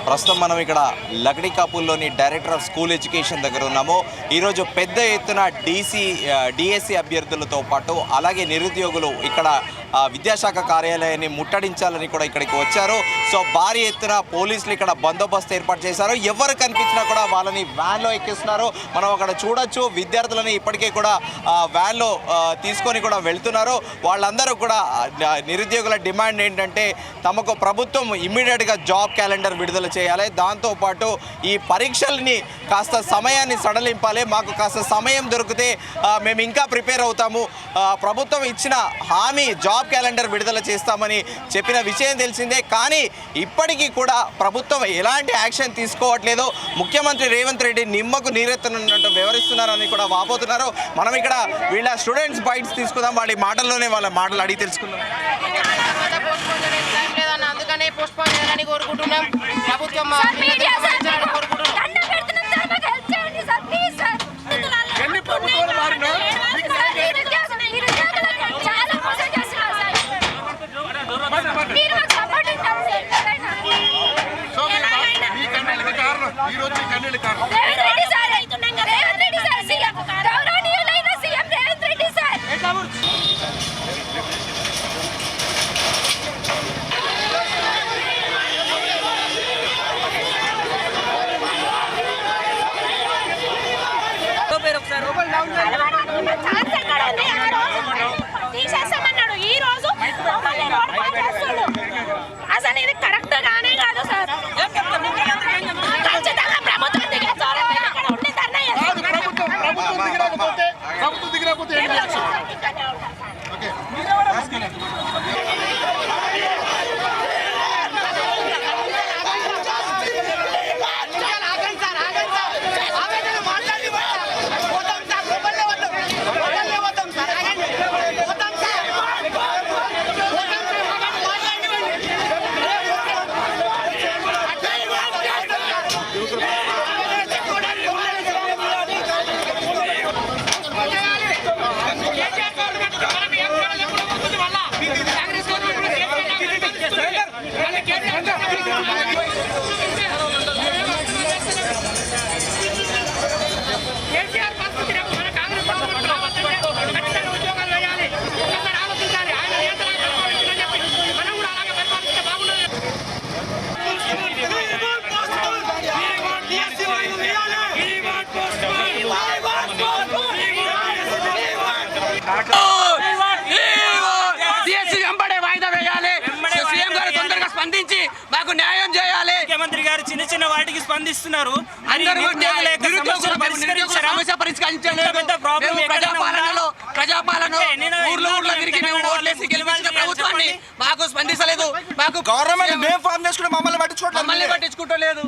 ప్రస్తుతం మనం ఇక్కడ లక్డీకాపూల్లోని డైరెక్టర్ ఆఫ్ స్కూల్ ఎడ్యుకేషన్ దగ్గర ఉన్నాము. ఈరోజు పెద్ద ఎత్తున డిఎస్సి అభ్యర్థులతో పాటు అలాగే నిరుద్యోగులు ఇక్కడ విద్యాశాఖ కార్యాలయాన్ని ముట్టడించాలని కూడా ఇక్కడికి వచ్చారు. సో భారీ ఎత్తున పోలీసులు ఇక్కడ బందోబస్తు ఏర్పాటు చేశారు. ఎవరు కనిపించినా కూడా వాళ్ళని వ్యాన్లో ఎక్కిస్తున్నారు. మనం అక్కడ చూడొచ్చు, విద్యార్థులని ఇప్పటికే కూడా వ్యాన్లో తీసుకొని కూడా వెళ్తున్నారు. వాళ్ళందరూ కూడా నిరుద్యోగుల డిమాండ్ ఏంటంటే తమకు ప్రభుత్వం ఇమ్మీడియట్గా జాబ్ క్యాలెండర్ విడుదల చేయాలి, దాంతోపాటు ఈ పరీక్షల్ని కాస్త సమయాన్ని సడలింపాలి, మాకు కాస్త సమయం దొరికితే మేము ఇంకా ప్రిపేర్ అవుతాము, ప్రభుత్వం ఇచ్చిన హామీ జాబ్ క్యాలెండర్ విడుదల చేస్తామని చెప్పిన విషయం తెలిసిందే. కానీ ఇప్పటికీ కూడా ప్రభుత్వం ఎలాంటి యాక్షన్ తీసుకోవట్లేదు. ముఖ్యమంత్రి రేవంత్ రెడ్డి నిమ్మకు నీరెత్తనున్నట్టు వ్యవహరిస్తున్నారని కూడా వాపోతున్నారు. మనం ఇక్కడ వీళ్ళ స్టూడెంట్స్ బైట్స్ తీసుకుందాం, వాళ్ళ మాటల్లోనే వాళ్ళ మాటలు అడిగి తెలుసుకుందాం. అందుకనే పోస్ట్పోన్ చేయాలని కోరుకుంటున్నాం. ప్రభుత్వం తీసేస్తామన్నాడు. ఈ రోజు అసలు ఇది కరెక్ట్ గానే కాదు సార్. ఖచ్చితంగా ప్రభుత్వం మాకు న్యాయం చేయాలి. ముఖ్యమంత్రి గారు చిన్న చిన్న వాటికి స్పందిస్తున్నారు. ప్రభుత్వాన్ని మాకు స్పందించలేదు. మాకు గవర్నమెంట్ మేము ఫామ్ చేసుకుంటే మమ్మల్ని పట్టించుకోవట్లేదు.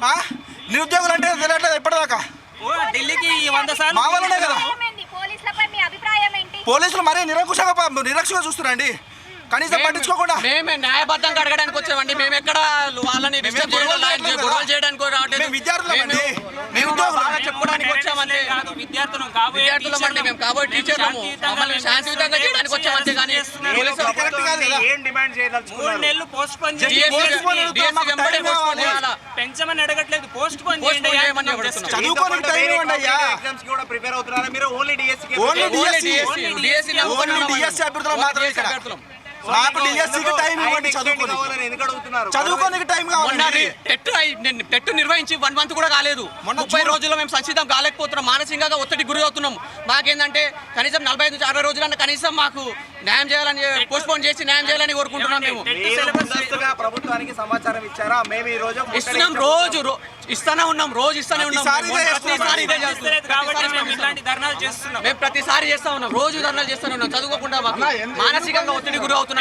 నిరుద్యోగులు అంటే తెలియట్లేదు ఇప్పటిదాకా. ఢిల్లీకి 100 సార్లు మామూలునే కదా. పోలీసులు మరీ నిరక్షగా చూస్తున్నారండి, కనీసం పట్టించుకోకుండా. మేమే న్యాయబద్ధంగా అడగడానికి వచ్చామండి. మేము ఎక్కడ వాళ్ళని డిస్టర్బ్ చేయడానికి రావట్లేదు. చెప్పుకోవడానికి వచ్చామంటే విద్యార్థులమండి, మేము కాబోయే టీచర్లము, మమ్మల్ని శాంతియుతంగా చేయడానికి వచ్చామంతే. కానీ పెంచమని అడగట్లేదు, పోస్ట్ పోన్ టెట్ నిర్వహించి 1 మంత్ కూడా కాలేదు. 30 రోజుల్లో మేము సంసిద్ధం కాలేకపోతున్నాం. మానసికంగా ఒత్తిడి గురి అవుతున్నాం. మాకేంటంటే కనీసం 45 నుంచి 60 రోజులన్నా కనీసం మాకు న్యాయం చేయాలని, పోస్ట్పోన్ చేసి న్యాయం చేయాలని కోరుకుంటున్నాం. మేము ప్రభుత్వానికి సమాచారం ఇచ్చారా? మేము ఈ రోజు ఇస్తున్నాం, ఇస్తూనే ఉన్నాం, రోజు ఇస్తూనే ఉన్నాం. మేము ప్రతిసారి చేస్తా ఉన్నాం, రోజు ధర్నాలు చేస్తూనే ఉన్నాం. చదువుకోకుండా మాకు మానసికంగా ఒత్తిడి గురి అవుతున్నాం.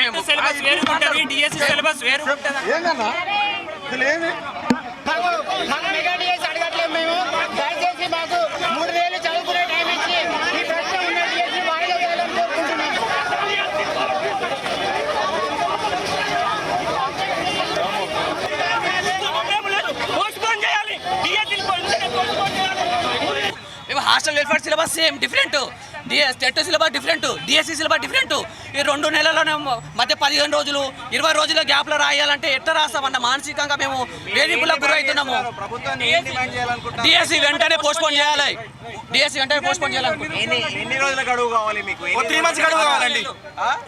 Hostel welfare syllabus same different, state syllabus different, DSC syllabus different. ఈ 2 నెలల్లోనే మధ్య 15 రోజులు 20 రోజుల గ్యాప్లో రాయాలంటే ఎట్లా రాస్తామన్న మానసికంగా మేము వేధింపులకు గురవుతున్నాము. డిఎస్సి వెంటనే పోస్ట్పోన్ చేయాలి. డిఎస్సి వెంటనే పోస్ట్పోన్ చేయాలనుకుంటున్నాం. ఎన్ని రోజుల గడువు కావాలి మీకు? 3 months గడువు కావాలండి.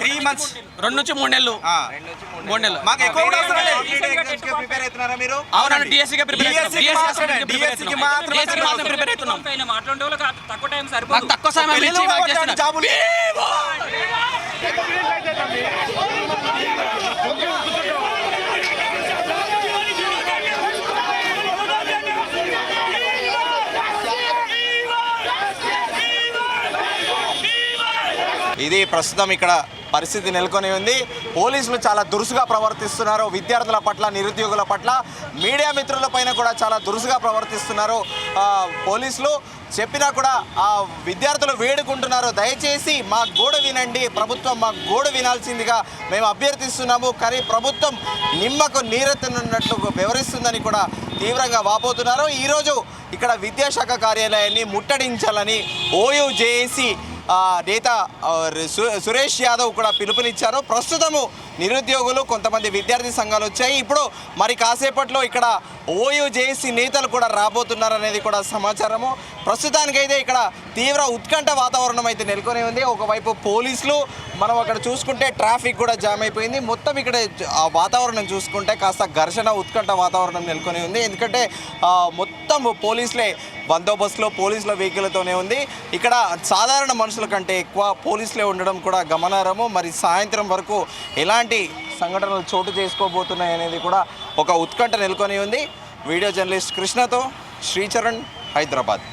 3 months 2 నుంచి 3 నెలలు. 3 నెలలు మాకు ఎక్కువ కూడా అవసరం లేదు. ప్రిపేర్ అవుతున్నారా మీరు? అవునండి, డిఎస్సికి ప్రిపేర్ అవుతున్నాం. DSC కి మాత్రం ప్రిపేర్ అవుతున్నాం. మాట్లాడే వాళ్ళకి తక్కువ టైం మాకు సరిపోదు. తక్కువ సమయం ఇచ్చి వర్క్ చేస్తున్నాం. జాబులు ఇది ప్రస్తుతం ఇక్కడ పరిస్థితి నెలకొని ఉంది. పోలీసులు చాలా దురుసుగా ప్రవర్తిస్తున్నారు విద్యార్థుల పట్ల, నిరుద్యోగుల పట్ల, మీడియా మిత్రుల పైన కూడా చాలా దురుసుగా ప్రవర్తిస్తున్నారు పోలీసులు. చెప్పినా కూడా ఆ విద్యార్థులు వేడుకుంటున్నారు, దయచేసి మా గోడ వినండి, ప్రభుత్వం మా గోడ వినాల్సిందిగా మేము అభ్యర్థిస్తున్నాము. కానీ ప్రభుత్వం నిమ్మకు నీరెత్తనున్నట్లు వ్యవహరిస్తుందని కూడా తీవ్రంగా వాపోతున్నారు. ఈరోజు ఇక్కడ విద్యాశాఖ కార్యాలయాన్ని ముట్టడించాలని ఓయూజేఏసీ నేత సురేష్ యాదవ్ కూడా పిలుపునిచ్చారు. ప్రస్తుతము నిరుద్యోగులు, కొంతమంది విద్యార్థి సంఘాలు వచ్చాయి. ఇప్పుడు మరి కాసేపట్లో ఇక్కడ ఓయూజేఏసీ నేతలు కూడా రాబోతున్నారనేది కూడా సమాచారము. ప్రస్తుతానికైతే ఇక్కడ తీవ్ర ఉత్కంఠ వాతావరణం అయితే నెలకొని ఉంది. ఒకవైపు పోలీసులు, మనం అక్కడ చూసుకుంటే ట్రాఫిక్ కూడా జామ్ అయిపోయింది. మొత్తం ఇక్కడ ఆ వాతావరణం చూసుకుంటే కాస్త ఘర్షణ, ఉత్కంఠ వాతావరణం నెలకొని ఉంది. ఎందుకంటే మొత్తం పోలీసులే బందోబస్తులో, పోలీసుల వెహికల్తోనే ఉంది. ఇక్కడ సాధారణ మనుషుల కంటే ఎక్కువ పోలీసులే ఉండడం కూడా గమనార్హము. మరి సాయంత్రం వరకు ఎలాంటి సంఘటనలు చోటు చేసుకోబోతున్నాయి అనేది కూడా ఒక ఉత్కంఠ నెలకొని ఉంది. వీడియో జర్నలిస్ట్ కృష్ణతో శ్రీచరణ్, హైదరాబాద్.